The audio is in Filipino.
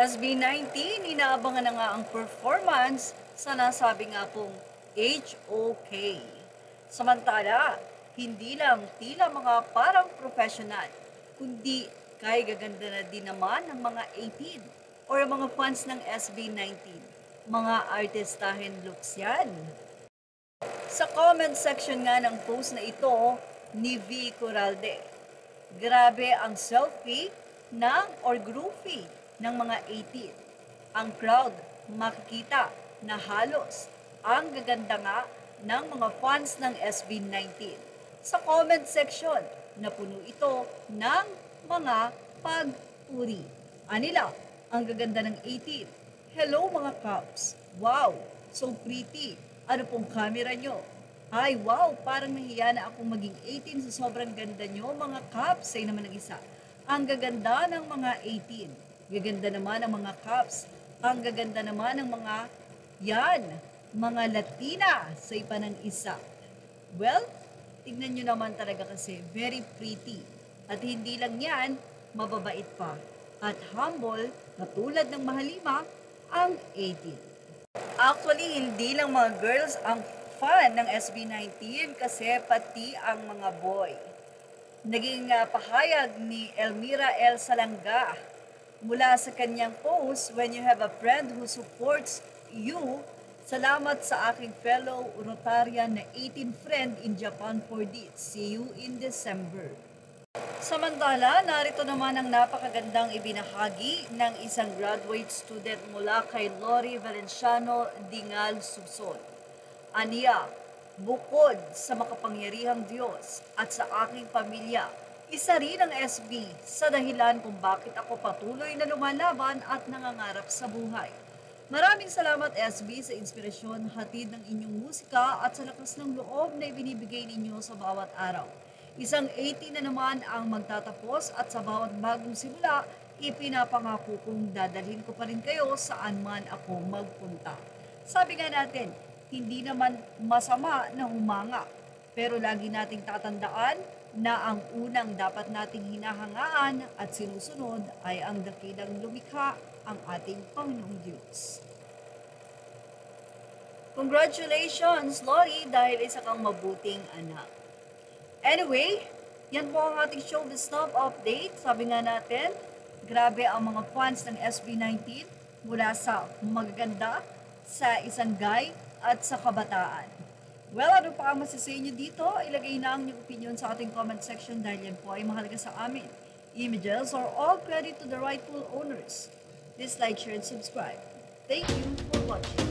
SB19, inaabangan na nga ang performance sa nasabi nga pong HOK. Samantala, hindi lang tila mga parang professional, kundi kay gaganda na din naman ng mga 18 or mga fans ng SB19. Mga artistahin looks yan. Sa comment section nga ng post na ito ni V. Corralde, grabe ang selfie ng or groupie ng mga 18. Ang crowd makikita na halos ang gaganda nga ng mga fans ng SB19. Sa comment section, napuno ito ng mga pagpuri. Anila, ang gaganda ng 18. Hello mga Cubs! Wow! So pretty! Ano pong camera nyo? Ay wow! Parang nahiya na akong maging 18 sa sobrang ganda nyo mga Cubs. Say naman ng isa. Ang gaganda ng mga 18. Gaganda naman ang mga Cubs. Ang gaganda naman ng mga mga Latina. Say pa ng isa. Well, tignan nyo naman talaga kasi very pretty. At hindi lang yan, mababait pa. At humble, katulad ng mahalima, ang 18. Actually, hindi lang mga girls ang fan ng SB19 kasi pati ang mga boy. Naging pahayag ni Elmira L. Salanga mula sa kanyang post, when you have a friend who supports you, salamat sa aking fellow Rotarian na 18 friend in Japan for this. See you in December. Samantala, narito naman ang napakagandang ibinahagi ng isang graduate student mula kay Lori Valenciano Dingal Subson. Aniya, bukod sa makapangyarihang Diyos at sa aking pamilya, isa rin ang SB sa dahilan kung bakit ako patuloy na lumalaban at nangangarap sa buhay. Maraming salamat SB sa inspirasyon, hatid ng inyong musika at sa lakas ng loob na ibinibigay ninyo sa bawat araw. Isang 18 na naman ang magtatapos at sa bawat bagong simula, ipinapangako kong dadalhin ko pa rin kayo saan man ako magpunta. Sabi nga natin, hindi naman masama na humanga, pero lagi nating tatandaan na ang unang dapat nating hinahangaan at sinusunod ay ang dakilang lumikha, ang ating Panginoong Diyos. Congratulations, Lori, dahil isa kang mabuting anak. Anyway, yan po ang ating showbiz snob update. Sabi nga natin, grabe ang mga fans ng SB19 mula sa magaganda, sa isang guy, at sa kabataan. Well, ano pa ang masasay nyo dito? Ilagay na ang inyong opinion sa ating comment section dahil yan po ay mahalaga sa amin. Images are all credit to the rightful owners. Please like, share, and subscribe. Thank you for watching.